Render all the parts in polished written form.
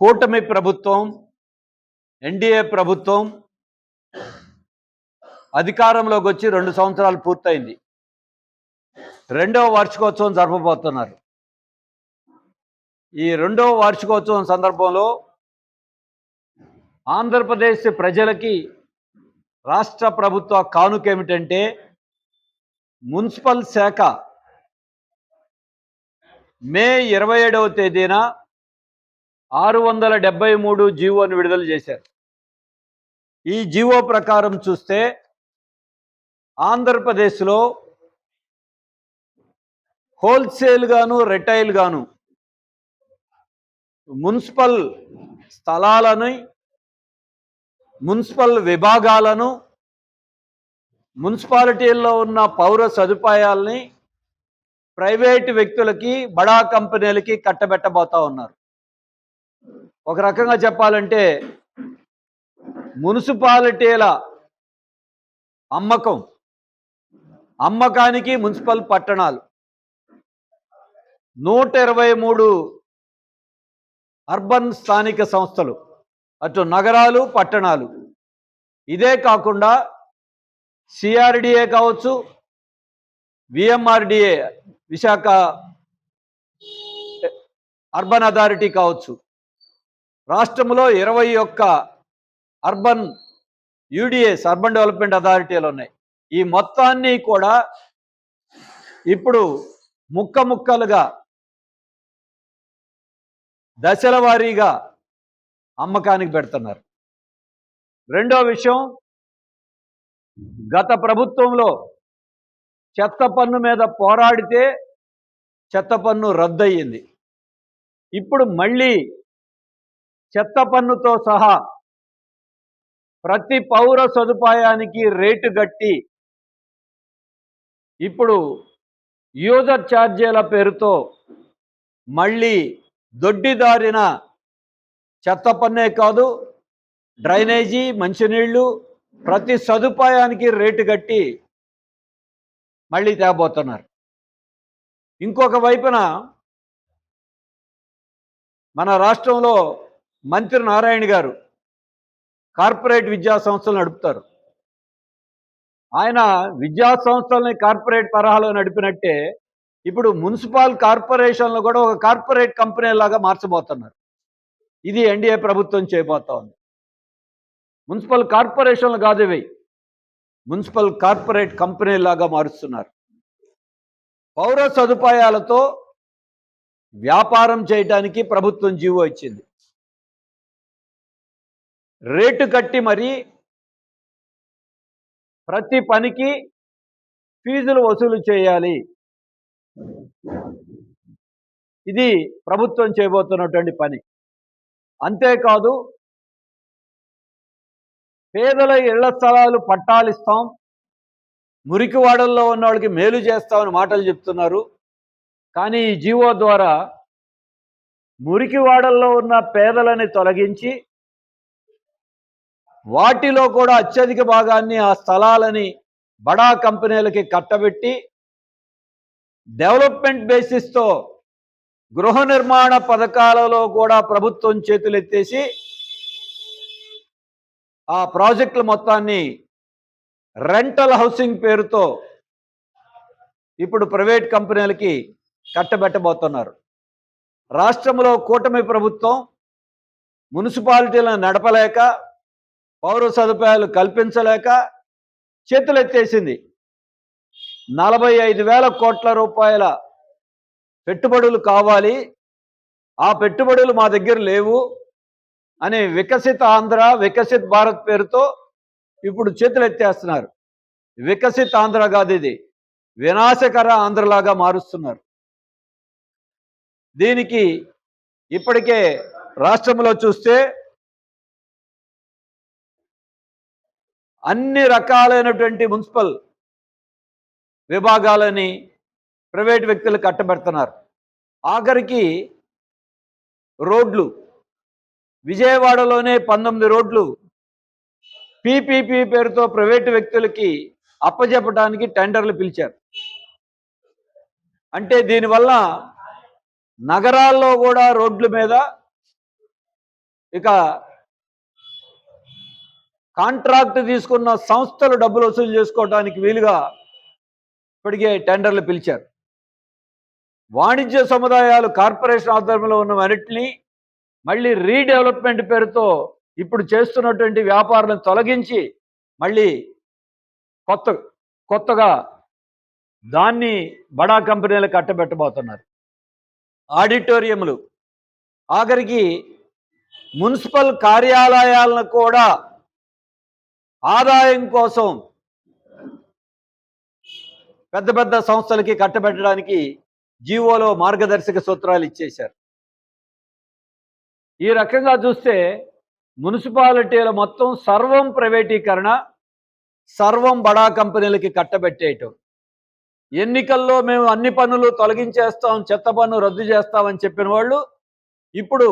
కూటమి ప్రభుత్వం ఎన్డీఏ ప్రభుత్వం అధికారంలోకి వచ్చి 2 సంవత్సరాలు పూర్తయింది. రెండవ వార్షికోత్సవం జరపబోతున్నారు. ఈ రెండవ వార్షికోత్సవం సందర్భంలో ఆంధ్రప్రదేశ్ ప్రజలకి రాష్ట్ర ప్రభుత్వ కానుక ఏమిటంటే మున్సిపల్ శాఖ మే 27వ తేదీన 673 జీవోను విడుదల చేశారు. ఈ జీవో ప్రకారం చూస్తే ఆంధ్రప్రదేశ్లో హోల్సేల్ గాను రిటైల్ గాను మున్సిపల్ స్థలాలను మున్సిపల్ విభాగాలను మున్సిపాలిటీల్లో ఉన్న పౌర సదుపాయాలని ప్రైవేటు వ్యక్తులకి బడా కంపెనీలకి కట్టబెట్టబోతా ఉన్నారు. ఒక రకంగా చెప్పాలంటే మున్సిపాలిటీల అమ్మకానికి మున్సిపల్ పట్టణాలు 123 అర్బన్ స్థానిక సంస్థలు, అటు నగరాలు పట్టణాలు, ఇదే కాకుండా సిఆర్డిఏ కావచ్చు, విఎంఆర్డిఏ విశాఖ అర్బన్ అథారిటీ కావచ్చు, రాష్ట్రంలో 21 అర్బన్ యూడిఎస్ అర్బన్ డెవలప్మెంట్ అథారిటీలు ఉన్నాయి. ఈ మొత్తాన్ని కూడా ఇప్పుడు ముక్కలుగా దశల వారీగా అమ్మకానికి పెడుతున్నారు. రెండో విషయం, గత ప్రభుత్వంలో చెత్త పన్ను మీద పోరాడితే చెత్త పన్ను రద్దయింది. ఇప్పుడు మళ్ళీ చెత్త పన్నుతో సహా ప్రతి పౌర సదుపాయానికి రేటు గట్టి ఇప్పుడు యూజర్ ఛార్జీల పేరుతో మళ్ళీ దొడ్డిదారిన చెత్త పన్నే కాదు, డ్రైనేజీ, మంచినీళ్ళు, ప్రతి సదుపాయానికి రేటు కట్టి మళ్ళీ తేబోతున్నారు. ఇంకొక వైపున మన రాష్ట్రంలో మంత్రి నారాయణ గారు కార్పొరేట్ విద్యా సంస్థలు నడుపుతారు. ఆయన విద్యా సంస్థల్ని కార్పొరేట్ తరహాలో నడిపినట్టే ఇప్పుడు మున్సిపల్ కార్పొరేషన్లు కూడా ఒక కార్పొరేట్ కంపెనీ లాగా మార్చబోతున్నారు. ఇది ఎన్డీఏ ప్రభుత్వం చేయబోతా ఉంది. మున్సిపల్ కార్పొరేషన్లు కాదు ఇవి, మున్సిపల్ కార్పొరేట్ కంపెనీ లాగా మారుస్తున్నారు. పౌర సదుపాయాలతో వ్యాపారం చేయడానికి ప్రభుత్వం జీవో ఇచ్చింది. రేటు కట్టి మరి ప్రతి పనికి ఫీజులు వసూలు చేయాలి. ఇది ప్రభుత్వం చేయబోతున్నటువంటి పని. అంతేకాదు, పేదల ఇళ్ల స్థలాలు పట్టాలిస్తాం, మురికివాడల్లో ఉన్న వాళ్ళకి మేలు చేస్తామని మాటలు చెప్తున్నారు. కానీ ఈ జీవో ద్వారా మురికివాడల్లో ఉన్న పేదలని తొలగించి వాటిలో కూడా అత్యధిక భాగాన్ని ఆ స్థలాలని బడా కంపెనీలకి కట్టబెట్టి డెవలప్మెంట్ బేసిస్తో గృహ నిర్మాణ పథకాలలో కూడా ప్రభుత్వం చేతులెత్తేసి ఆ ప్రాజెక్టుల మొత్తాన్ని రెంటల్ హౌసింగ్ పేరుతో ఇప్పుడు ప్రైవేట్ కంపెనీలకి కట్టబెట్టబోతున్నారు. రాష్ట్రంలో కూటమి ప్రభుత్వం మున్సిపాలిటీలను నడపలేక, పౌర సదుపాయాలు కల్పించలేక చేతులెత్తేసింది. 45,000 కోట్ల రూపాయల పెట్టుబడులు కావాలి, ఆ పెట్టుబడులు మా దగ్గర లేవు అని వికసిత ఆంధ్ర, వికసిత్ భారత్ పేరుతో ఇప్పుడు చేతులెత్తేస్తున్నారు. వికసిత్ ఆంధ్ర కాదు, ఇది వినాశకర ఆంధ్రలాగా మారుస్తున్నారు. దీనికి ఇప్పటికే రాష్ట్రంలో చూస్తే అన్ని రకాలైనటువంటి మున్సిపల్ విభాగాలని ప్రైవేట్ వ్యక్తులు కట్టబెడుతున్నారు. ఆఖరికి రోడ్లు, విజయవాడలోనే 19 రోడ్లు పీపీపీ పేరుతో ప్రైవేటు వ్యక్తులకి అప్పజెప్పడానికి టెండర్లు పిలిచారు. అంటే దీనివల్ల నగరాల్లో కూడా రోడ్ల మీద ఇక కాంట్రాక్ట్ తీసుకున్న సంస్థలు డబ్బులు వసూలు చేసుకోవడానికి వీలుగా ఇప్పటికే టెండర్లు పిలిచారు. వాణిజ్య సముదాయాలు కార్పొరేషన్ ఆధ్వర్యంలో ఉన్న వాటిని మళ్ళీ రీడెవలప్మెంట్ పేరుతో ఇప్పుడు చేస్తున్నటువంటి వ్యాపారాలను తొలగించి మళ్ళీ కొత్తగా దాన్ని బడా కంపెనీలకు కట్టబెట్టబోతున్నారు. ఆడిటోరియంలు, ఆఖరికి మున్సిపల్ కార్యాలయాలను కూడా ఆదాయం కోసం పెద్ద పెద్ద సంస్థలకి కట్టబెట్టడానికి జీవోలో మార్గదర్శక సూత్రాలు ఇచ్చేశారు. ఈ రకంగా చూస్తే మున్సిపాలిటీల మొత్తం సర్వం ప్రైవేటీకరణ, సర్వం బడా కంపెనీలకి కట్టబెట్టేయటం. ఎన్నికల్లో మేము అన్ని పన్నులు తొలగించేస్తాం, చెత్త పన్ను రద్దు చేస్తామని చెప్పిన వాళ్ళు ఇప్పుడు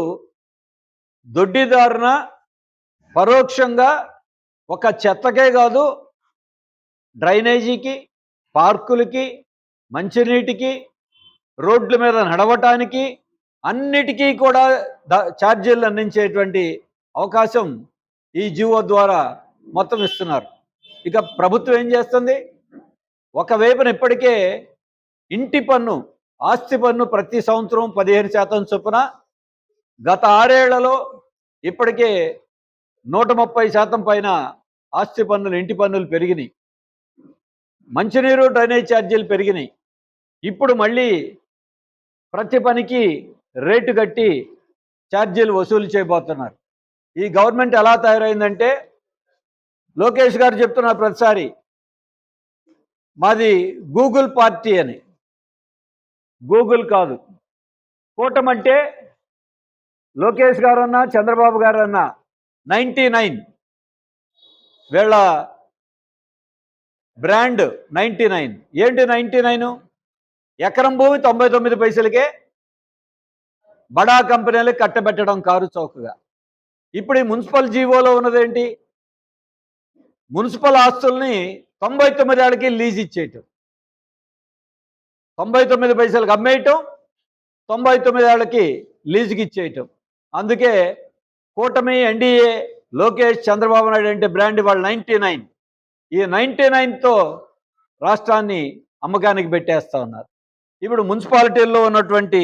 దొడ్డిదారున పరోక్షంగా ఒక చెత్తకే కాదు, డ్రైనేజీకి, పార్కులకి, మంచినీటికి, రోడ్ల మీద నడవటానికి అన్నిటికీ కూడా ఛార్జీలు అందించేటువంటి అవకాశం ఈ జీవో ద్వారా మొత్తం ఇస్తున్నారు. ఇక ప్రభుత్వం ఏం చేస్తుంది? ఒకవైపున ఇప్పటికే ఇంటి పన్ను, ఆస్తి పన్ను ప్రతి సంవత్సరం 15% చొప్పున, గత 6 ఏళ్లలో ఇప్పటికే 130% పైన ఆస్తి పన్నులు, ఇంటి పన్నులు పెరిగినాయి. మంచినీరు, డ్రైనేజ్ ఛార్జీలు పెరిగినాయి. ఇప్పుడు మళ్ళీ ప్రతి పనికి రేటు కట్టి ఛార్జీలు వసూలు చేయబోతున్నారు. ఈ గవర్నమెంట్ ఎలా తయారైందంటే, లోకేష్ గారు చెప్తున్నారు ప్రతిసారి మాది గూగుల్ పార్టీ అని. గూగుల్ కాదు, కూటమంటే లోకేష్ గారన్నా చంద్రబాబు గారన్నా 99 వీళ్ళ బ్రాండ్ 99. ఏంటి 99? ఎకరం భూమి 99 పైసలకే బడా కంపెనీలకు కట్టబెట్టడం కారు చౌకగా. ఇప్పుడు ఈ మున్సిపల్ జీవోలో ఉన్నదేంటి? మున్సిపల్ ఆస్తుల్ని 99 ఏళ్ళకి లీజ్ ఇచ్చేయటం, 99 పైసలకు అమ్మేయటం, 99 ఏళ్ళకి లీజుకి ఇచ్చేయటం. అందుకే కూటమి, ఎన్డీఏ, లోకేష్, చంద్రబాబు నాయుడు అంటే బ్రాండ్ వాళ్ళు 99. ఈ 99తో రాష్ట్రాన్ని అమ్మకానికి పెట్టేస్తా ఉన్నారు. ఇప్పుడు మున్సిపాలిటీల్లో ఉన్నటువంటి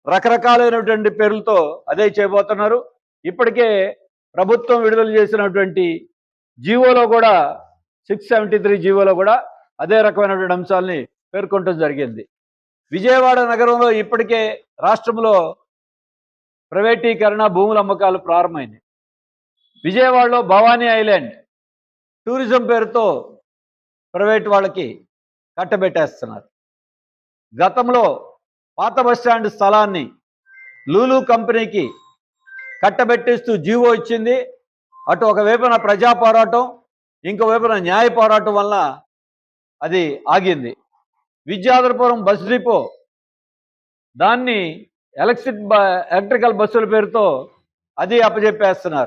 రకరకాలైనటువంటి పేర్లతో అదే చేయబోతున్నారు. ఇప్పటికే ప్రభుత్వం విడుదల చేసినటువంటి జీవోలో కూడా 673 జీవోలో కూడా అదే రకమైనటువంటి అంశాలని పేర్కొనడం జరిగింది. విజయవాడ నగరంలో ఇప్పటికే రాష్ట్రంలో ప్రైవేటీకరణ, భూముల అమ్మకాలు ప్రారంభమైంది. విజయవాడలో భవానీ ఐలాండ్ టూరిజం పేరుతో ప్రైవేట్ వాళ్ళకి కట్టబెట్టేస్తున్నారు. గతంలో పాత బస్టాండ్ స్థలాన్ని లూలు కంపెనీకి కట్టబెట్టేస్తూ జీవో ఇచ్చింది. అటు ఒకవైపున ప్రజా పోరాటం, ఇంకోవైపున న్యాయ పోరాటం వల్ల అది ఆగింది. విద్యాధరపురం బస్ డిపో దాన్ని ఎలక్ట్రికల్ బస్సుల పేరుతో అది అప్పచెప్పేస్తున్నారు.